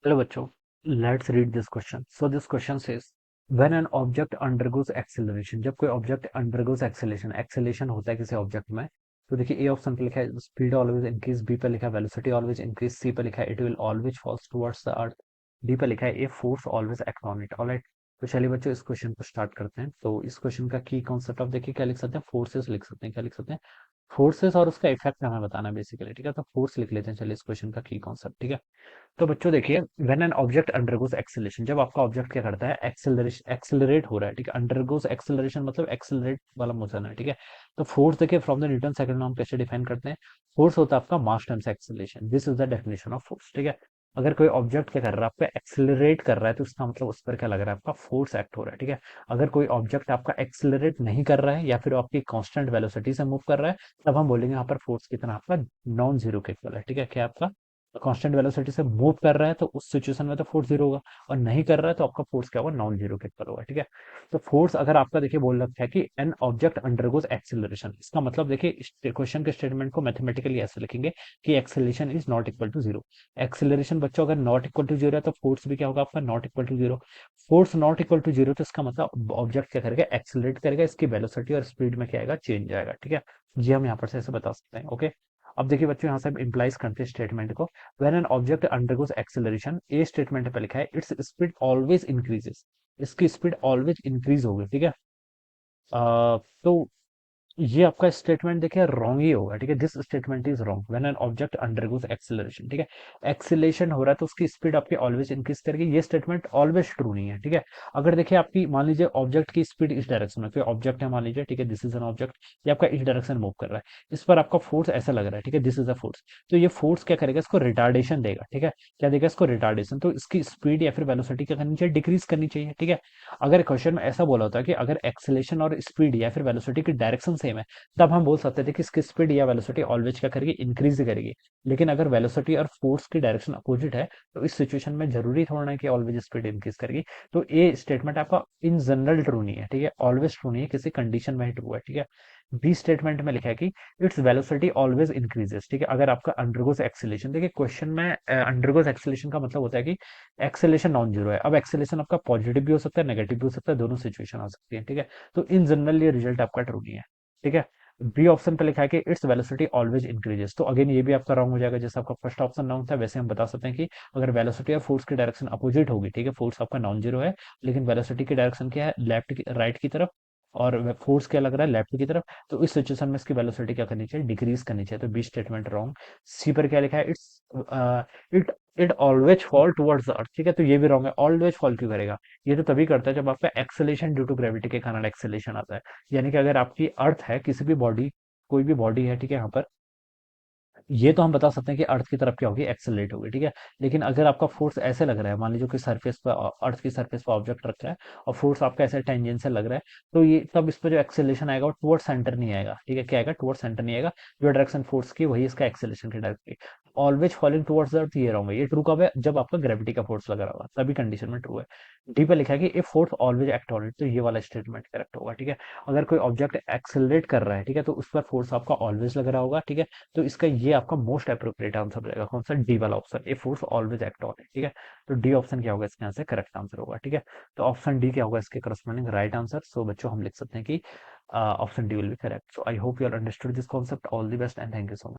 चलो बच्चों, let's read this question. So this question says when an object undergoes acceleration. जब कोई object undergoes acceleration, acceleration होता है किसी ऑब्जेक्ट में. तो देखिए, ए ऑप्शन पे लिखा है स्पीड ऑलवेज इंक्रीज, बी पे लिखा है वेलोसिटी ऑलवेज इंक्रीज, सी पे लिखा है it will always falls towards the earth, D पे लिखा है a force always act on it. Alright. तो चलिए बच्चों, इस क्वेश्चन को स्टार्ट करते हैं. तो इस क्वेश्चन का की कॉन्सेप्ट आप देखिए, क्या लिख सकते हैं, फोर्सेस लिख सकते हैं. क्या लिख सकते हैं? फोर्सेस, और उसका इफेक्ट हमें बताना है बेसिकली. ठीक है, तो फोर्स लिख लेते हैं. चलिए, इस क्वेश्चन का की कॉन्सेप्ट. ठीक है, तो बच्चों देखिए, when an object undergoes acceleration, जब आपका ऑब्जेक्ट क्या करता है, एक्सेलरेशन, एक्सेलरेट हो रहा है. ठीक है, अंडरगोज एक्सेलरेशन मतलब एक्सेलरेट वाला मोशन है. ठीक है, तो फोर्स देखिए, from the Newton second law हम कैसे डिफाइन करते हैं. फोर्स होता है आपका मास times acceleration. This is the definition of force. ठीक है, अगर कोई ऑब्जेक्ट क्या कर रहा है, आपका एक्सेलरेट कर रहा है, तो उसका मतलब उस पर क्या लग रहा है, आपका फोर्स एक्ट हो रहा है. ठीक है, अगर कोई ऑब्जेक्ट आपका एक्सेलरेट नहीं कर रहा है या फिर आपकी कांस्टेंट वेलोसिटी से मूव कर रहा है, तब हम बोलेंगे यहाँ पर फोर्स कितना आपका नॉन जीरो के इक्वल है. ठीक है, क्या आपका कांस्टेंट वेलोसिटी से मूव कर रहा है, तो उस सिचुएशन में तो फोर्स जीरो होगा, और नहीं कर रहा है तो आपका फोर्स क्या होगा, नॉन जीरो के इक्वल होगा. ठीक है, तो फोर्स अगर आपका देखिए बोल रखा है कि एन ऑब्जेक्ट अंडरगोज एक्सेलरेशन, इसका मतलब देखिए क्वेश्चन के स्टेटमेंट को मैथमेटिकली ऐसे लिखेंगे कि acceleration is not equal to zero. Acceleration बच्चों अगर नॉट इक्वल टू जीरो है, तो फोर्स भी क्या होगा आपका, not equal to zero. Force not equal to zero, तो इसका मतलब ऑब्जेक्ट क्या करेगा, एक्सेलरेट करेगा, इसकी वेलोसिटी और स्पीड में क्या आएगा, चेंज आएगा. ठीक है, ये हम यहाँ पर से ऐसे बता सकते हैं. ओके, अब देखिए बच्चों, यहाँ से हम इम्प्लाइज करते हैं स्टेटमेंट को. When an object undergoes acceleration, A statement पे लिखा है इट्स स्पीड ऑलवेज इंक्रीजेस, इसकी स्पीड ऑलवेज इंक्रीज होगी. ठीक है, तो ये आपका स्टेटमेंट देखिए रॉन्ग ही होगा. ठीक है, this statement is wrong. When an object undergoes acceleration, ठीक है, एक्सेलरेशन हो रहा है तो उसकी स्पीड आपकी ऑलवेज इंक्रीज करेगी. ये स्टेटमेंट ऑलवेज ट्रू नहीं है. ठीक है, अगर देखिए आपकी मान लीजिए ऑब्जेक्ट की स्पीड इस डायरेक्शन में, कोई ऑब्जेक्ट है मान लीजिए, ठीक है, दिस इज एन ऑब्जेक्ट, ये आपका इस डायरेक्शन मूव कर रहा है, इस पर आपका फोर्स ऐसा लग रहा है. ठीक है, दिस इज अ फोर्स. तो ये फोर्स क्या करेगा, इसको रिटार्डेशन देगा. ठीक है, क्या देगा इसको, रिटार्डेशन. तो इसकी स्पीड या फिर वेलोसिटी क्या करनी चाहिए, डिक्रीज करनी चाहिए. ठीक है, अगर क्वेश्चन में ऐसा बोला होता है कि अगर एक्सेलेशन और स्पीड या फिर वेलोसिटी की डायरेक्शन सेम है, तब हम बोल सकते थे कि इसकी स्पीड या वेलोसिटी ऑलवेज क्या करेगी, इंक्रीज करेगी. लेकिन अगर वेलोसिटी और फोर्स की डायरेक्शन अपोजिट है, तो इस सिचुएशन में जरूरी थोड़ा है कि ऑलवेज स्पीड इंक्रीज करेगी. तो ये स्टेटमेंट आपका इन जनरल ट्रू नहीं है. ठीक है, ऑलवेज ट्रू नहीं है, किसी कंडीशन में ही ट्रू है. ठीक है, बी स्टेटमेंट में लिखा है कि इट्स वेलोसिटी ऑलवेज इंक्रीजेस. ठीक है, अगर आपका अंडरगोज एक्सेलेशन, देखिए क्वेश्चन में अंडरगोज एक्सेलेशन का मतलब होता है कि एक्सेलेशन नॉन जीरो है. अब एक्सेलेशन आपका पॉजिटिव भी हो सकता है, नेगेटिव भी हो सकता है, दोनों सिचुएशन आ सकती है. ठीक है, तो इन जनरल ये रिजल्ट आपका ट्रू नहीं है. ठीक है, बी ऑप्शन पे लिखा है कि इट्स वेलोसिटी ऑलवेज इंक्रीजेस. तो अगेन ये भी आपका रॉन्ग हो जाएगा. जैसे आपका फर्स्ट ऑप्शन रॉन्ग था, वैसे हम बता सकते हैं कि अगर वेलोसिटी और फोर्स की डायरेक्शन अपोजिट होगी, ठीक है, फोर्स आपका नॉन जीरो है, लेकिन वेलोसिटी की डायरेक्शन क्या है, लेफ्ट की, राइट की तरफ, और फोर्स क्या लग रहा है, लेफ्ट की तरफ, तो इस सिचुएशन में इसकी वेलोसिटी क्या करनी चाहिए, डिक्रीज करनी चाहिए. तो बी स्टेटमेंट रॉन्ग. सी पर क्या लिखा है, it it always fall towards the अर्थ. ठीक है, तो ये भी रॉन्ग है. ऑलवेज फॉल क्यों करेगा, ये तो तभी करता है जब आपका एक्सेलेशन ड्यू टू ग्रेविटी के कारण एक्सेलेशन आता है. यानी कि अगर आपकी अर्थ है, किसी भी बॉडी, कोई भी बॉडी है, ठीक है, यहाँ पर ये तो हम बता सकते हैं कि अर्थ की तरफ क्या होगी, एक्सेलरेट होगी. ठीक है, लेकिन अगर आपका फोर्स ऐसे लग रहा है, मान लीजिए कि सरफेस पर, अर्थ की सरफेस पर ऑब्जेक्ट रखा है, और फोर्स आपका ऐसे टेंजेंशियल लग रहा है, तो ये तब इस पर जो एक्सेलेशन आएगा वो टुवर्ड सेंटर नहीं आएगा. ठीक है, क्या आएगा, टुवर्ड सेंटर नहीं आएगा. जो डायरेक्शन फोर्स की वही इसका एक्सेलेशन की डायरेक्शन. ऑलवेज फॉलिंग टुवर्ड्स अर्थ, ये रॉन्ग है. ये ट्रू कब है, जब आपका ग्रेविटी का फोर्स लगा होगा, तभी कंडीशन में ट्रू है. डी पे लिखा है कि if force always act on it, तो ये वाला स्टेटमेंट करेक्ट होगा. ठीक है, अगर कोई ऑब्जेक्ट एक्सेलरेट कर रहा है, ठीक है, तो उस पर फोर्स आपका ऑलवेज लग रहा होगा. ठीक है, तो इसका ये आपका मोस्ट अप्रोप्रिएट आंसर रहेगा. कौन सा, डी वाला option, A force always act on it. ठीक है, तो डी ऑप्शन क्या होगा इसके यहाँ से करेक्ट आंसर होगा. ठीक है, तो ऑप्शन डी क्या होगा इसके करस्पॉन्डिंग राइट आंसर. सो बच्चों, हम लिख सकते हैं कि option D will be correct. So I hope you are understood this concept. All the best and thank you so much.